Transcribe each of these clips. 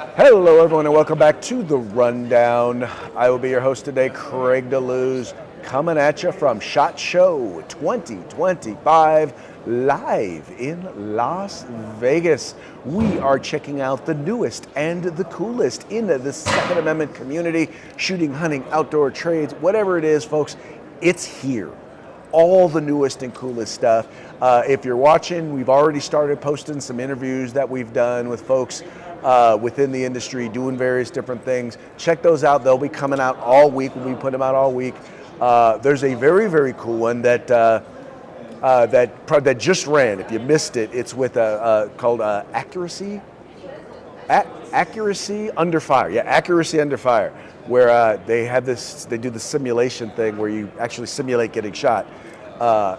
Hello, everyone, and welcome back to The Rundown. I will be your host today, Craig DeLuz, coming at you from SHOT Show 2025, live in Las Vegas. We are checking out the newest and the coolest in the Second Amendment community, shooting, hunting, outdoor trades, whatever it is, folks, it's here. All the newest and coolest stuff. If you're watching, we've already started posting some interviews that we've done with folks within the industry doing various different things. Check those out. They'll be coming out all week. We'll be putting them out all week. There's a very, very cool one that that just ran. If you missed it, it's with called Accuracy. Accuracy Under Fire. Yeah, Accuracy Under Fire, where they have this. They do the simulation thing where you actually simulate getting shot.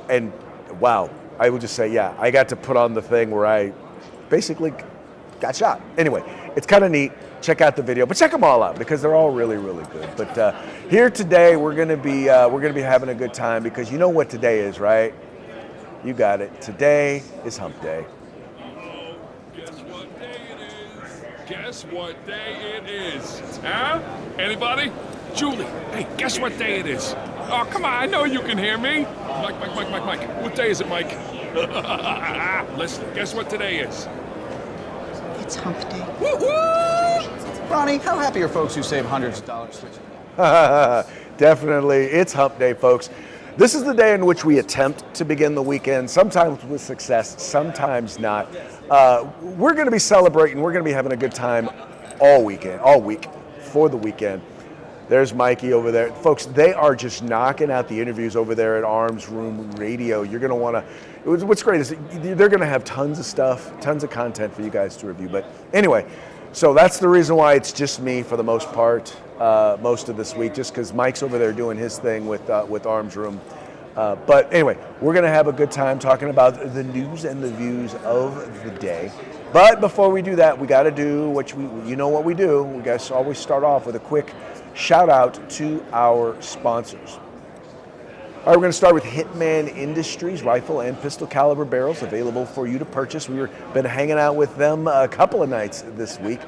And wow, I would just say, yeah, I got to put on the thing where I basically got shot. Anyway, it's kind of neat. Check out the video, but check them all out because they're all really, really good. But here today, we're gonna be having a good time because you know what today is, right? You got it. Today is Hump Day. Guess what day it is? Guess what day it is? Huh? Anybody? Julie, hey, guess what day it is? Oh, come on, I know you can hear me. Mike. What day is it, Mike? Listen, guess what today is? It's Hump Day. Woo-hoo! Ronnie, how happy are folks who save hundreds of dollars switching? Definitely, it's Hump Day, folks. This is the day in which we attempt to begin the weekend, sometimes with success, sometimes not. We're going to be celebrating, we're going to be having a good time all week for the weekend. There's Mikey over there. Folks, they are just knocking out the interviews over there at Arms Room Radio. You're going to want to, what's great is they're going to have tons of stuff, tons of content for you guys to review. But anyway, so that's the reason why it's just me for the most part, most of this week, just because Mike's over there doing his thing with Arms Room. But anyway, we're going to have a good time talking about the news and the views of the day. But before we do that, we got to do what you know what we do. We got to always start off with a quick shout out to our sponsors. All right, we're going to start with Hitman Industries, rifle and pistol caliber barrels available for you to purchase. We've been hanging out with them a couple of nights this week.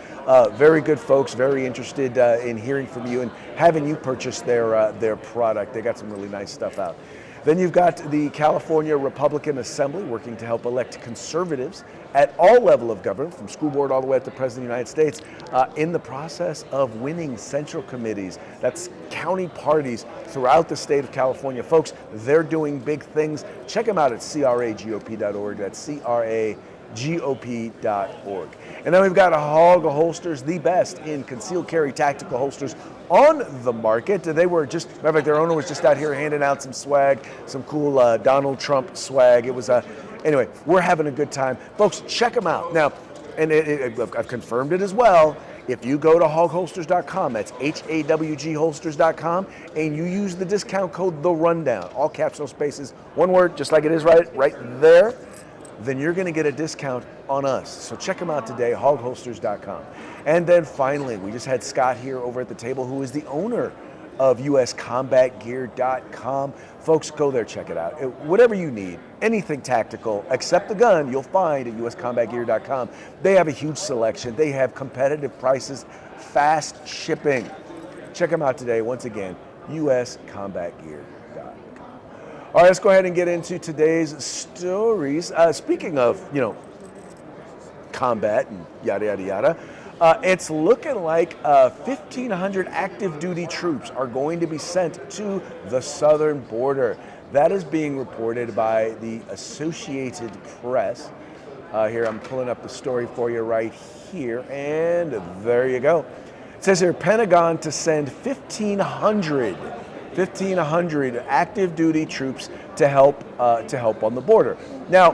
Very good folks, very interested in hearing from you and having you purchase their product. They got some really nice stuff out. Then you've got the California Republican Assembly working to help elect conservatives at all level of government, from school board all the way up to President of the United States, in the process of winning central committees. That's county parties throughout the state of California. Folks, they're doing big things. Check them out at cragop.org. That's cragop.org. And then we've got Hog Holsters, the best in concealed carry tactical holsters on the market. They were just, matter of fact, their owner was just out here handing out some swag, some cool Donald Trump swag. It was anyway, we're having a good time. Folks, check them out. Now, and I've confirmed it as well. If you go to hogholsters.com, that's HAWG holsters.com, and you use the discount code The Rundown, all caps, no spaces, one word, just like it is right there, then you're going to get a discount on us. So check them out today, hogholsters.com. And then finally, we just had Scott here over at the table, who is the owner of uscombatgear.com. Folks, go there, check it out. Whatever you need, anything tactical, except the gun, you'll find at uscombatgear.com. They have a huge selection. They have competitive prices, fast shipping. Check them out today, once again, uscombatgear.com. All right, let's go ahead and get into today's stories. Speaking of, combat and yada, yada, yada, it's looking like 1,500 active duty troops are going to be sent to the southern border. That is being reported by the Associated Press. Here, I'm pulling up the story for you right here, and there you go. It says here, Pentagon to send 1,500 active duty troops to help on the border. Now,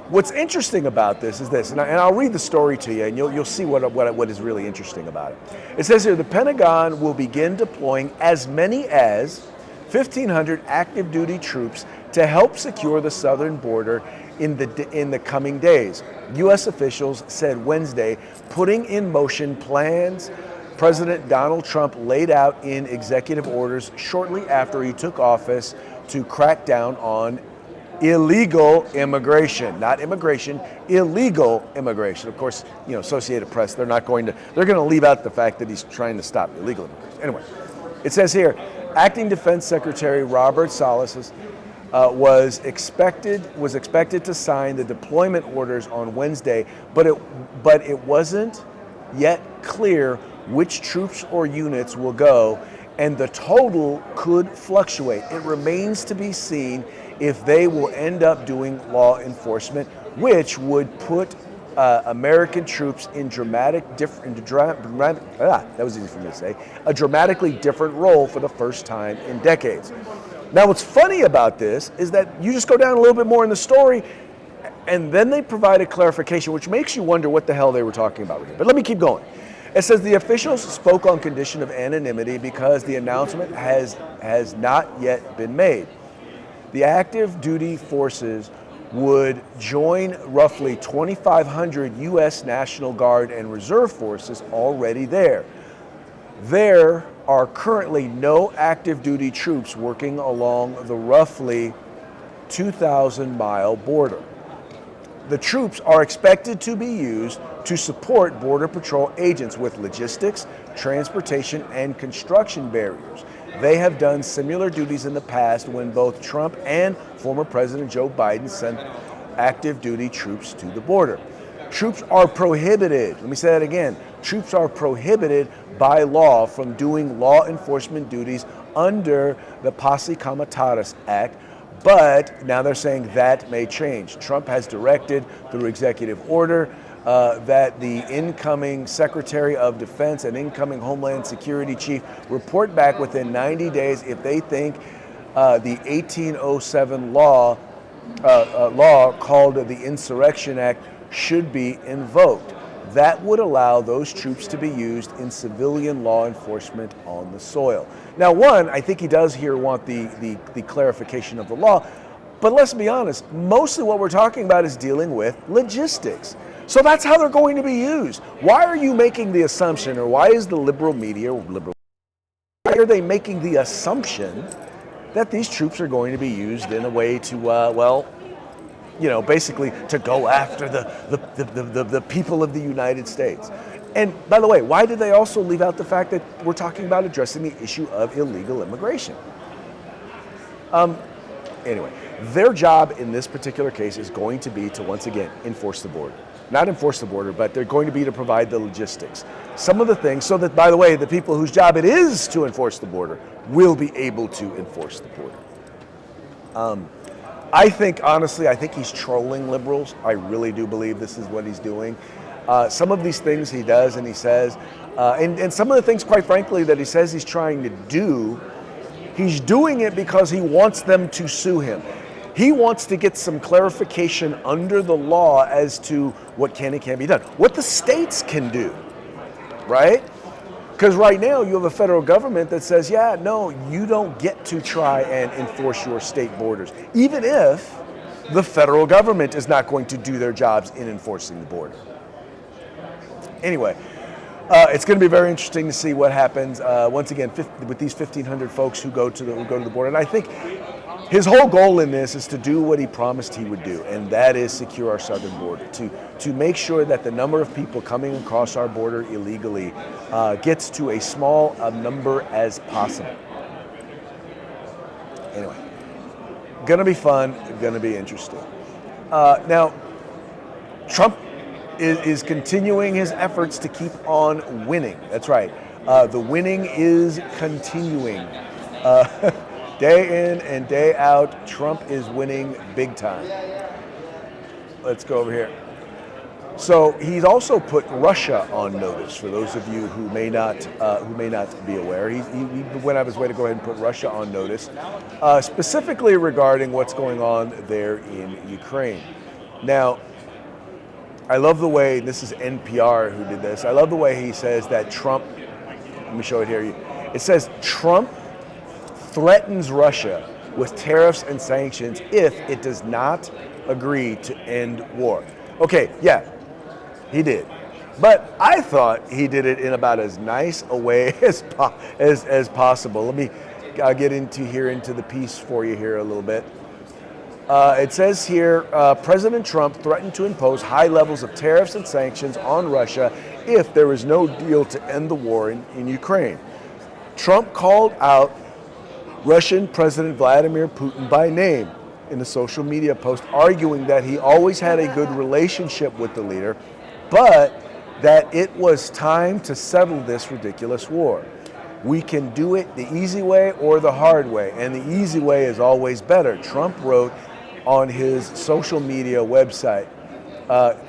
what's interesting about this is this, and I'll read the story to you, and you'll see what is really interesting about it. It says here, the Pentagon will begin deploying as many as 1,500 active duty troops to help secure the southern border in the coming days. U.S. officials said Wednesday, putting in motion plans President Donald Trump laid out in executive orders shortly after he took office to crack down on illegal immigration, not immigration, illegal immigration. Of course, Associated Press, they're going to leave out the fact that he's trying to stop illegal immigration. Anyway, it says here, Acting Defense Secretary Robert Salas was expected to sign the deployment orders on Wednesday, but it wasn't yet clear which troops or units will go, and the total could fluctuate. It remains to be seen if they will end up doing law enforcement, which would put American troops in a dramatically different role for the first time in decades. Now, what's funny about this is that you just go down a little bit more in the story, and then they provide a clarification, which makes you wonder what the hell they were talking about here. But let me keep going. It says the officials spoke on condition of anonymity because the announcement has not yet been made. The active duty forces would join roughly 2,500 U.S. National Guard and Reserve forces already there. There are currently no active duty troops working along the roughly 2,000-mile border. The troops are expected to be used to support Border Patrol agents with logistics, transportation, and construction barriers. They have done similar duties in the past when both Trump and former President Joe Biden sent active duty troops to the border. Troops are prohibited, let me say that again, troops are prohibited by law from doing law enforcement duties under the Posse Comitatus Act, but now they're saying that may change. Trump has directed through executive order that the incoming Secretary of Defense and incoming Homeland Security Chief report back within 90 days if they think the 1807 law called the Insurrection Act should be invoked. That would allow those troops to be used in civilian law enforcement on the soil. Now, one, I think he does here want the clarification of the law, but let's be honest, mostly what we're talking about is dealing with logistics. So that's how they're going to be used. Why are you making the assumption, or why is the liberal media, why are they making the assumption that these troops are going to be used in a way to, basically to go after the people of the United States? And by the way, why did they also leave out the fact that we're talking about addressing the issue of illegal immigration? Anyway, their job in this particular case is going to be to, once again, enforce the border. Not enforce the border, but they're going to be to provide the logistics. Some of the things, so that, by the way, the people whose job it is to enforce the border will be able to enforce the border. I think he's trolling liberals. I really do believe this is what he's doing. Some of these things he does and he says, and some of the things, quite frankly, that he says he's trying to do, he's doing it because he wants them to sue him. He wants to get some clarification under the law as to what can and can't be done, what the states can do, right? Because right now you have a federal government that says, yeah, no, you don't get to try and enforce your state borders, even if the federal government is not going to do their jobs in enforcing the border. Anyway, it's going to be very interesting to see what happens once again with these 1,500 folks who go to the border. And I think his whole goal in this is to do what he promised he would do, and that is secure our southern border, to make sure that the number of people coming across our border illegally gets to a small number as possible. Anyway, gonna be fun, gonna be interesting. Now, Trump is continuing his efforts to keep on winning. That's right. The winning is continuing. Day in and day out, Trump is winning big time. Let's go over here. So he's also put Russia on notice. For those of you who may not be aware, he went out of his way to go ahead and put Russia on notice, specifically regarding what's going on there in Ukraine. Now, I love the way, this is NPR who did this, I love the way he says that Trump, let me show it here. It says Trump threatens Russia with tariffs and sanctions if it does not agree to end war. Okay, yeah, he did. But I thought he did it in about as nice a way as possible. Let me get into the piece for you here a little bit. It says here, President Trump threatened to impose high levels of tariffs and sanctions on Russia if there is no deal to end the war in Ukraine. Trump called out Russian President Vladimir Putin by name in a social media post, arguing that he always had a good relationship with the leader, but that it was time to settle this ridiculous war. We can do it the easy way or the hard way, and the easy way is always better. Trump wrote on his social media website.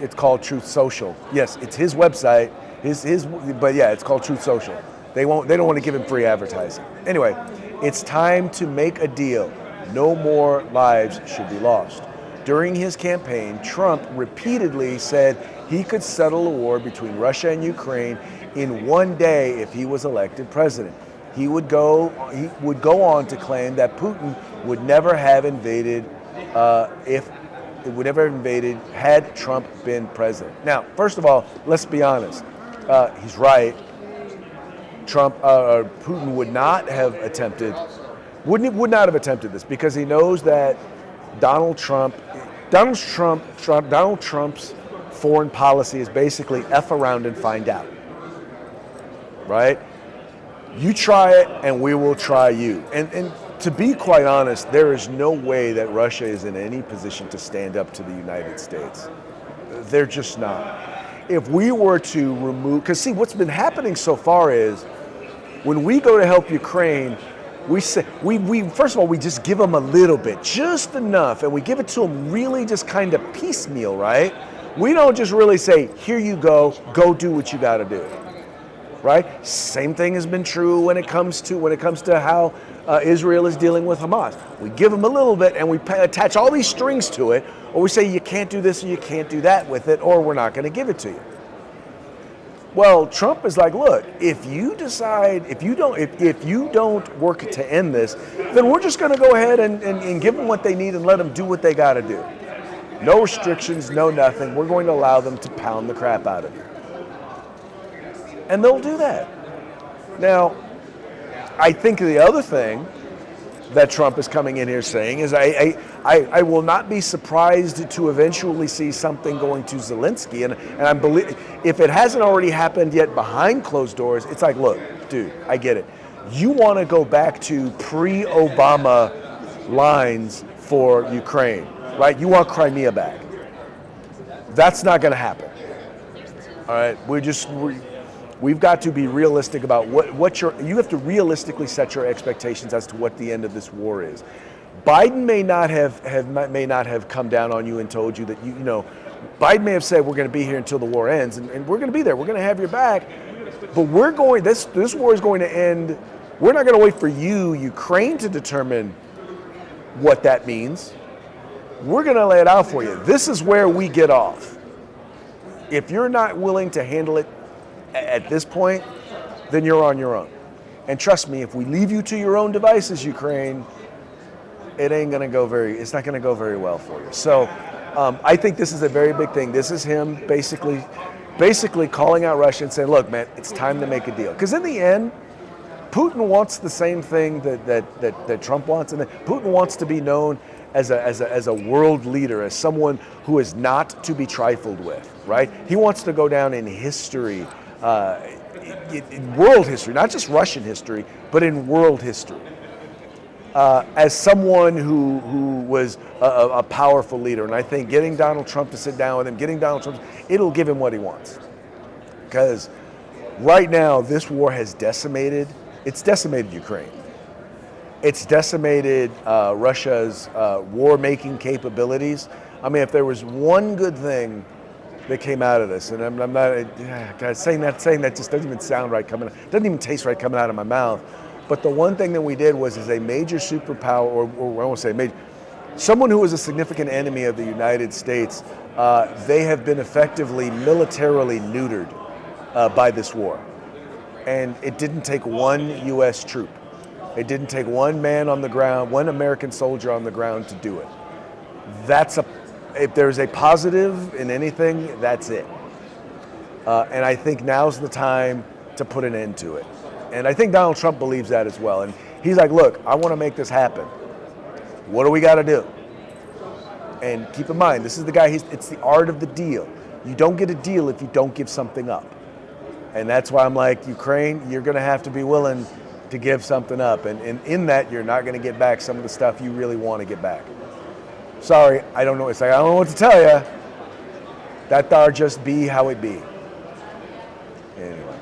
It's called Truth Social. Yes, it's his website. But yeah, it's called Truth Social. They don't want to give him free advertising. Anyway, it's time to make a deal. No more lives should be lost. During his campaign, Trump repeatedly said he could settle a war between Russia and Ukraine in one day if he was elected president. He would go on to claim that Putin would never have invaded had Trump been president. Now, first of all, let's be honest. He's right. Putin would not have attempted this because he knows that Donald Trump's foreign policy is basically F around and find out. Right? You try it and we will try you. And to be quite honest, there is no way that Russia is in any position to stand up to the United States. They're just not. If we were to remove, because see, what's been happening so far is when we go to help Ukraine, we say, we first of all, we just give them a little bit, just enough, and we give it to them really just kind of piecemeal, right? We don't just really say, here you go do what you got to do. Right? Same thing has been true when it comes to how Israel is dealing with Hamas. We give them a little bit and we attach all these strings to it, or we say you can't do this or you can't do that with it, or we're not going to give it to you. Well, Trump is like, look, if you don't work to end this, then we're just going to go ahead and give them what they need and let them do what they got to do. No restrictions, no nothing. We're going to allow them to pound the crap out of you. And they'll do that. Now, I think the other thing that Trump is coming in here saying is I will not be surprised to eventually see something going to Zelensky. And I believe if it hasn't already happened yet behind closed doors, it's like, look, dude, I get it. You want to go back to pre-Obama lines for Ukraine, right? You want Crimea back. That's not going to happen. All right, we've got to be realistic about you have to realistically set your expectations as to what the end of this war is. Biden may not have come down on you and told you that Biden may have said we're going to be here until the war ends, and we're going to be there. We're going to have your back, but this war is going to end. We're not going to wait for Ukraine, to determine what that means. We're going to lay it out for you. This is where we get off. If you're not willing to handle it at this point, then you're on your own. And trust me, if we leave you to your own devices, Ukraine, it's not going to go very well for you. So I think this is a very big thing. This is him basically calling out Russia and saying, look, man, it's time to make a deal. Because in the end, Putin wants the same thing that Trump wants, and Putin wants to be known as a world leader, as someone who is not to be trifled with, right? He wants to go down in history, in world history, not just Russian history, but in world history, as someone who was a powerful leader. And I think getting Donald Trump to sit down with him, it'll give him what he wants. Because right now, this war has decimated Ukraine. It's decimated Russia's war-making capabilities. I mean, if there was one good thing that came out of this, and I'm not saying that just doesn't even sound right doesn't even taste right coming out of my mouth. But the one thing that we did was, as a major superpower, or I won't say major, someone who was a significant enemy of the United States, they have been effectively militarily neutered by this war. And it didn't take one U.S. troop. It didn't take one man on the ground, one American soldier on the ground to do it. If there's a positive in anything, that's it. And I think now's the time to put an end to it. And I think Donald Trump believes that as well. And he's like, look, I want to make this happen. What do we got to do? And keep in mind, this is the guy, it's the art of the deal. You don't get a deal if you don't give something up. And that's why I'm like, Ukraine, you're going to have to be willing to give something up. And in that, you're not going to get back some of the stuff you really want to get back. Sorry, I don't know. It's like, I don't know what to tell you. That thar just be how it be. Anyway,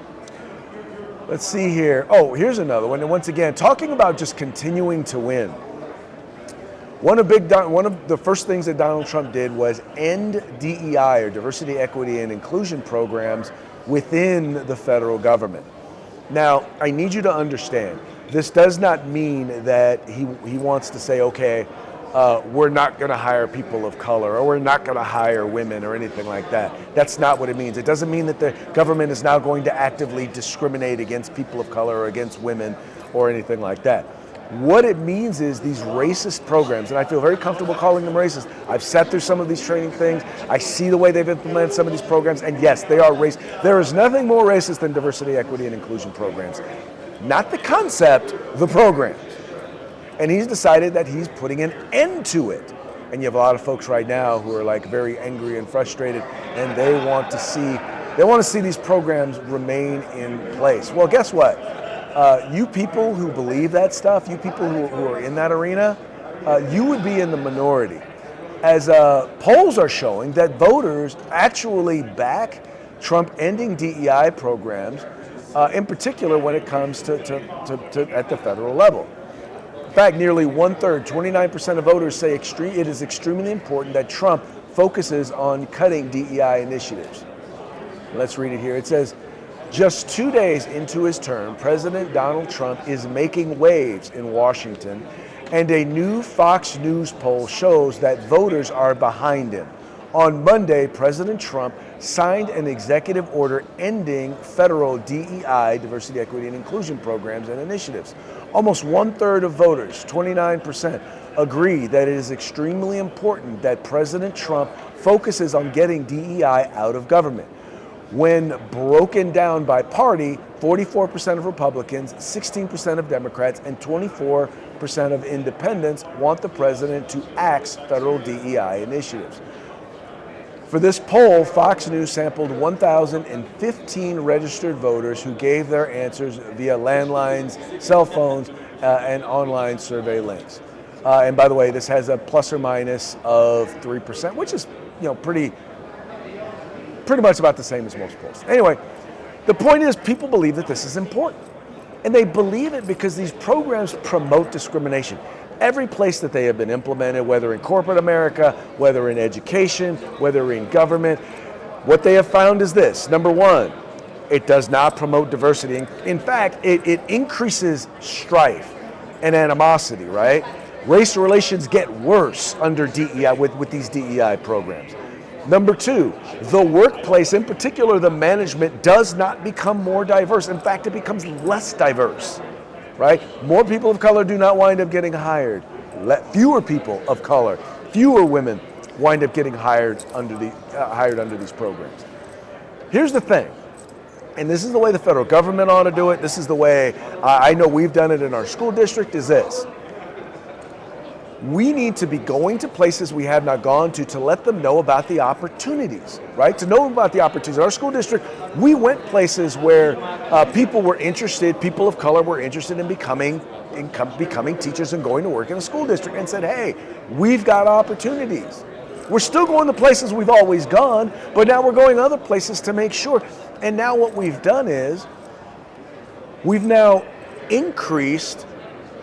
let's see here. Oh, here's another one. And once again, talking about just continuing to win. One of the first things that Donald Trump did was end DEI, or diversity, equity, and inclusion programs within the federal government. Now, I need you to understand, this does not mean that he wants to say, okay, we're not going to hire people of color, or we're not going to hire women, or anything like that. That's not what it means. It doesn't mean that the government is now going to actively discriminate against people of color or against women or anything like that. What it means is these racist programs, and I feel very comfortable calling them racist. I've sat through some of these training things. I see the way they've implemented some of these programs, and yes, they are racist. There is nothing more racist than diversity, equity, and inclusion programs. Not the concept, the programs. And he's decided that he's putting an end to it. And you have a lot of folks right now who are like very angry and frustrated, and they want to see these programs remain in place. Well, guess what? You people who believe that stuff, you people who are in that arena, you would be in the minority. As polls are showing that voters actually back Trump ending DEI programs, in particular when it comes to at the federal level. In fact, nearly 1/3, 29% of voters say it is extremely important that Trump focuses on cutting DEI initiatives. Let's read it here. It says, just 2 days into his term, President Donald Trump is making waves in Washington, and a new Fox News poll shows that voters are behind him. On Monday, President Trump signed an executive order ending federal DEI, diversity, equity, and inclusion programs and initiatives. Almost 1/3 of voters, 29%, agree that it is extremely important that President Trump focuses on getting DEI out of government. When broken down by party, 44% of Republicans, 16% of Democrats, and 24% of independents want the president to axe federal DEI initiatives. For this poll, Fox News sampled 1,015 registered voters who gave their answers via landlines, cell phones, and online survey links. And by the way, this has a plus or minus of 3%, which is, pretty much about the same as most polls. Anyway, the point is people believe that this is important. And they believe it because these programs promote discrimination. Every place that they have been implemented, whether in corporate America, whether in education, whether in government, what they have found is this. Number one, it does not promote diversity. In fact, it increases strife and animosity, right? Race relations get worse under DEI with these DEI programs. Number two, the workplace, in particular the management, does not become more diverse. In fact, it becomes less diverse, right? More people of color do not wind up getting hired. Fewer people of color, fewer women wind up getting hired under these programs. Here's the thing, and this is the way the federal government ought to do it. This is the way I know we've done it in our school district, is this. We need to be going to places we have not gone to let them know about the opportunities, right? To know about the opportunities. In our school district, we went places where people were interested, people of color were interested in becoming teachers and going to work in a school district, and said, hey, we've got opportunities. We're still going to places we've always gone, but now we're going other places to make sure. And now what we've done is we've now increased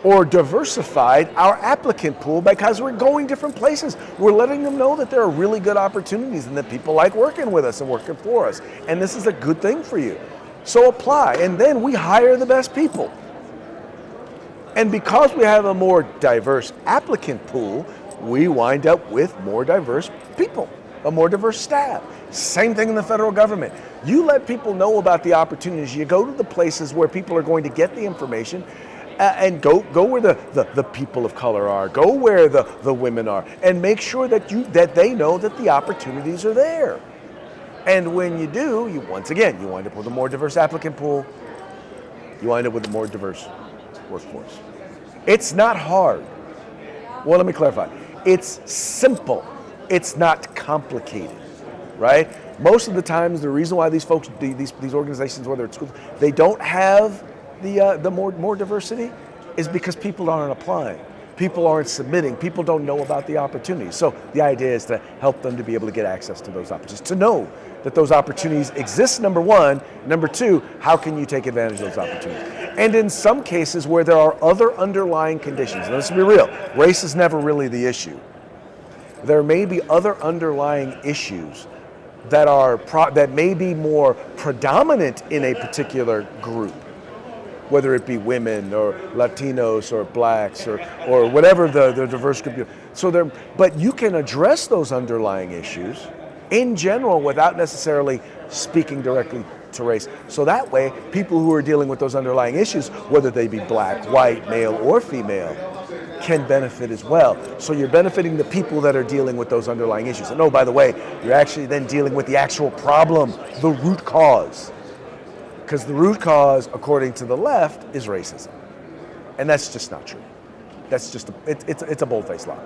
or diversified our applicant pool because we're going different places. We're letting them know that there are really good opportunities and that people like working with us and working for us. And this is a good thing for you. So apply. And then we hire the best people. And because we have a more diverse applicant pool, we wind up with more diverse people, a more diverse staff. Same thing in the federal government. You let people know about the opportunities. You go to the places where people are going to get the information, and go where the people of color are, go where the women are, and make sure that they know that the opportunities are there. And when you do, you wind up with a more diverse applicant pool, you wind up with a more diverse workforce. It's not hard. Well, let me clarify. It's simple. it's not complicated, right? Most of the times, the reason why these folks, these organizations, whether it's schools, they don't have the more diversity is because people aren't applying. People aren't submitting. People don't know about the opportunities. So the idea is to help them to be able to get access to those opportunities, to know that those opportunities exist, number one. Number two, how can you take advantage of those opportunities? And in some cases where there are other underlying conditions, and let's be real, race is never really the issue. There may be other underlying issues that may be more predominant in a particular group, whether it be women or Latinos or blacks or whatever the diverse group. But you can address those underlying issues in general without necessarily speaking directly to race. So that way, people who are dealing with those underlying issues, whether they be black, white, male, or female, can benefit as well. So you're benefiting the people that are dealing with those underlying issues. And oh, by the way, you're actually then dealing with the actual problem, the root cause. Because the root cause, according to the left, is racism. And that's just not true. That's just, it's a bold-faced lie.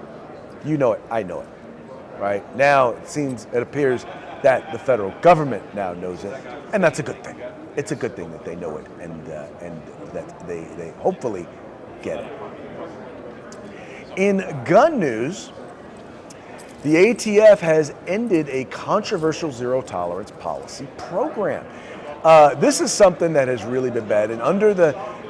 You know it, I know it, right? Now it appears that the federal government now knows it, and that's a good thing. It's a good thing that they know it and that they hopefully get it. In gun news, the ATF has ended a controversial zero-tolerance policy program. This is something that has really been bad, and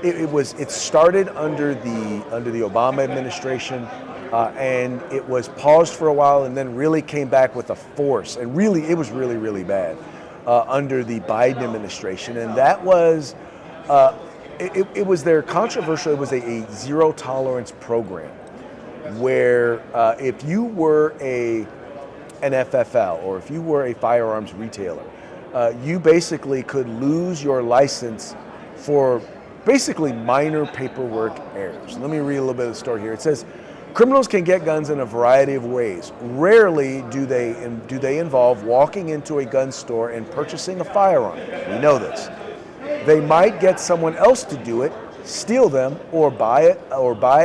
it started under the Obama administration, and it was paused for a while, and then really came back with a force, and really it was really bad under the Biden administration, and that was it was their controversial. It was a zero-tolerance program where if you were an FFL or if you were a firearms retailer, you basically could lose your license for basically minor paperwork errors. Let me read a little bit of the story here. It says, criminals can get guns in a variety of ways. Rarely do they involve walking into a gun store and purchasing a firearm. We know this. They might get someone else to do it, steal them, or buy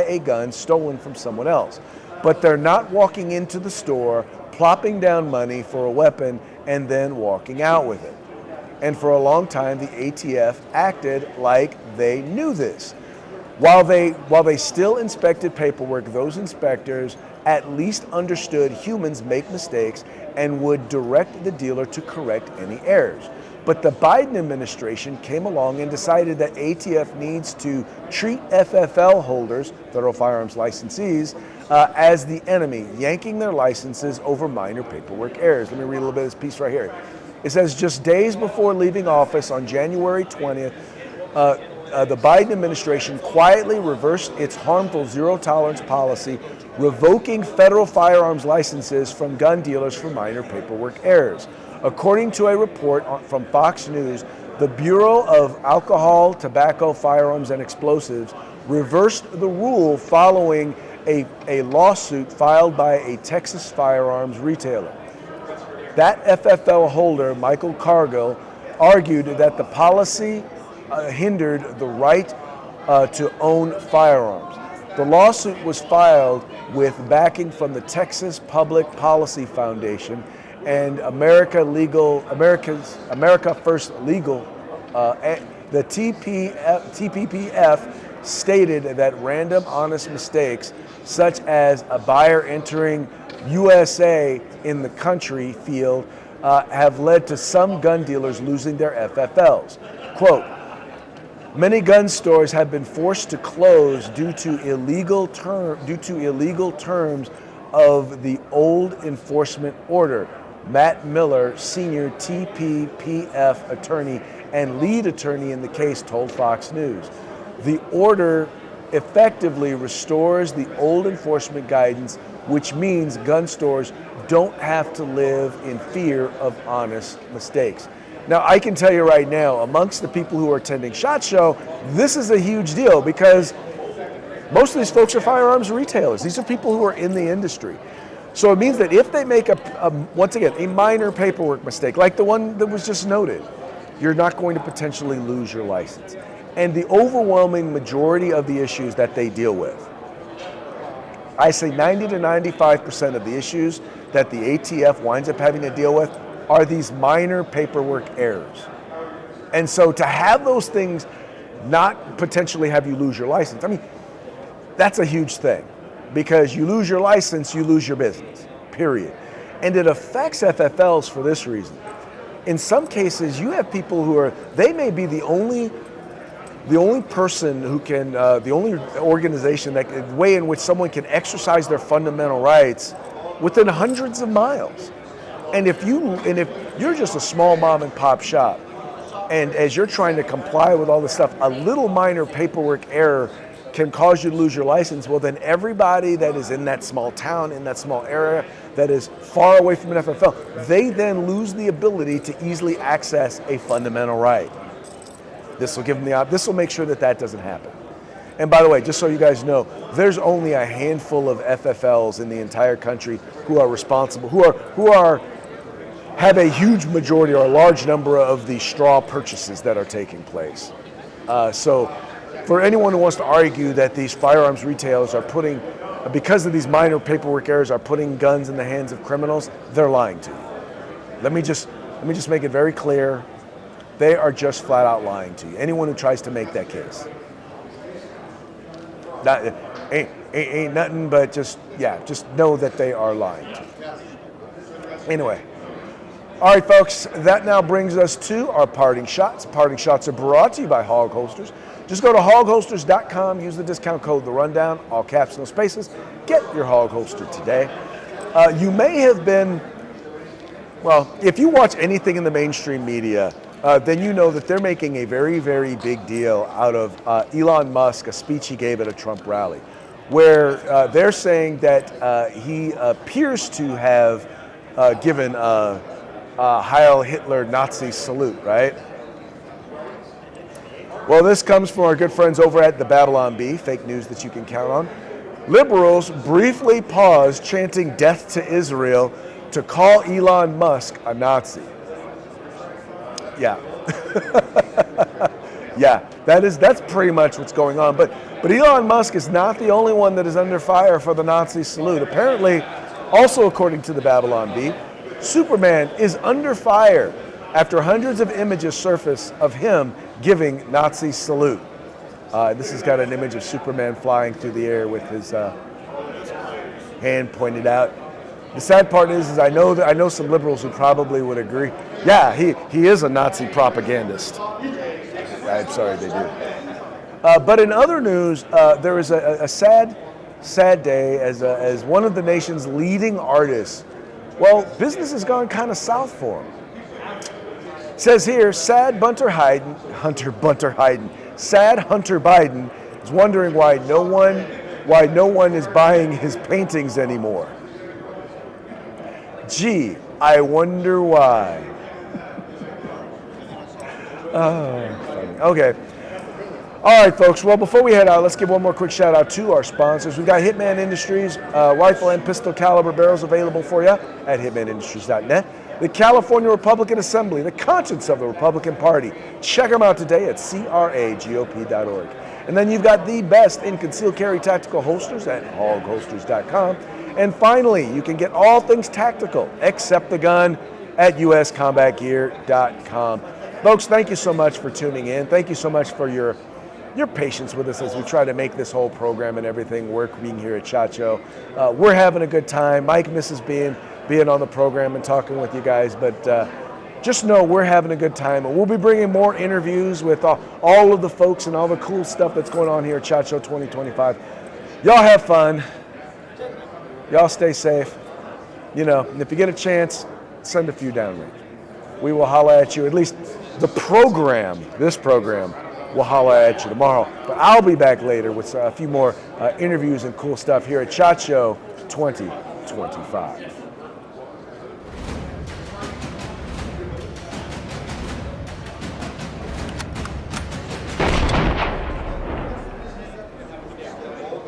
a gun stolen from someone else. But they're not walking into the store, plopping down money for a weapon, and then walking out with it. And for a long time, the ATF acted like they knew this. While they still inspected paperwork, those inspectors at least understood humans make mistakes and would direct the dealer to correct any errors. But the Biden administration came along and decided that ATF needs to treat FFL holders, federal firearms licensees, as the enemy, yanking their licenses over minor paperwork errors. Let me read a little bit of this piece right here. It says, just days before leaving office on January 20th, the Biden administration quietly reversed its harmful zero-tolerance policy, revoking federal firearms licenses from gun dealers for minor paperwork errors. According to a report from Fox News, the Bureau of Alcohol, Tobacco, Firearms, and Explosives reversed the rule following a lawsuit filed by a Texas firearms retailer. That FFL holder, Michael Cargill, argued that the policy hindered the right to own firearms. The lawsuit was filed with backing from the Texas Public Policy Foundation and America First Legal. The TPPF stated that random honest mistakes, such as a buyer entering USA in the country field, have led to some gun dealers losing their FFLs. Quote, many gun stores have been forced to close due to illegal terms of the old enforcement order. Matt Miller, senior TPPF attorney and lead attorney in the case, told Fox News. The order effectively restores the old enforcement guidance, which means gun stores don't have to live in fear of honest mistakes. Now, I can tell you right now, amongst the people who are attending SHOT Show, this is a huge deal because most of these folks are firearms retailers. These are people who are in the industry. So it means that if they make once again, a minor paperwork mistake, like the one that was just noted, you're not going to potentially lose your license. And the overwhelming majority of the issues that they deal with I say 90 to 95% of the issues that the ATF winds up having to deal with are these minor paperwork errors. And so to have those things not potentially have you lose your license, I mean, that's a huge thing, because you lose your license, you lose your business, period. And it affects FFLs for this reason. In some cases, you have people who they may be the only person who can, the only organization the way in which someone can exercise their fundamental rights within hundreds of miles. And if you're just a small mom and pop shop, and as you're trying to comply with all this stuff, a little minor paperwork error can cause you to lose your license, well then everybody that is in that small town, in that small area, that is far away from an FFL, they then lose the ability to easily access a fundamental right. This will give them this will make sure that doesn't happen. And by the way, just so you guys know, there's only a handful of FFLs in the entire country who are responsible, who have a huge majority or a large number of the straw purchases that are taking place. So for anyone who wants to argue that these firearms retailers are putting, because of these minor paperwork errors, are putting guns in the hands of criminals, they're lying to you. Let me just make it very clear. They are just flat out lying to you. Anyone who tries to make that case. Ain't nothing but just know that they are lying to you. Anyway. All right, folks, that now brings us to our parting shots. Parting shots are brought to you by Hog Holsters. Just go to hogholsters.com, use the discount code The Rundown, all caps, no spaces. Get your Hog Holster today. You may have been, well, if you watch anything in the mainstream media, then you know that they're making a very, very big deal out of Elon Musk, a speech he gave at a Trump rally, where they're saying that he appears to have given Heil Hitler Nazi salute, right? Well, this comes from our good friends over at the Babylon Bee, fake news that you can count on. Liberals briefly paused chanting death to Israel to call Elon Musk a Nazi. Yeah. Yeah, that's pretty much what's going on. But Elon Musk is not the only one that is under fire for the Nazi salute. Apparently, also according to the Babylon Bee, Superman is under fire after hundreds of images surface of him giving Nazi salute. This has got an image of Superman flying through the air with his hand pointed out. The sad part is I know some liberals who probably would agree. Yeah, he is a Nazi propagandist. I'm sorry, they do. But in other news, there is a sad day as one of the nation's leading artists. Well, business has gone kind of south for him. It says here, sad Hunter Biden is wondering why no one is buying his paintings anymore. Gee, I wonder why. Oh, funny. Okay. All right, folks. Well, before we head out, let's give one more quick shout out to our sponsors. We've got Hitman Industries, rifle and pistol caliber barrels available for you at hitmanindustries.net. The California Republican Assembly, the conscience of the Republican Party. Check them out today at cragop.org. And then you've got the best in concealed carry tactical holsters at hogholsters.com. And finally, you can get all things tactical except the gun at uscombatgear.com. Folks, thank you so much for tuning in. Thank you so much for your patience with us as we try to make this whole program and everything work being here at SHOT Show. We're having a good time. Mike misses being on the program and talking with you guys, but just know we're having a good time. And we'll be bringing more interviews with all of the folks and all the cool stuff that's going on here at SHOT Show 2025. Y'all have fun. Y'all stay safe. You know, and if you get a chance, send a few downrange. We will holla at you. At least this program, will holla at you tomorrow. But I'll be back later with a few more interviews and cool stuff here at SHOT Show 2025.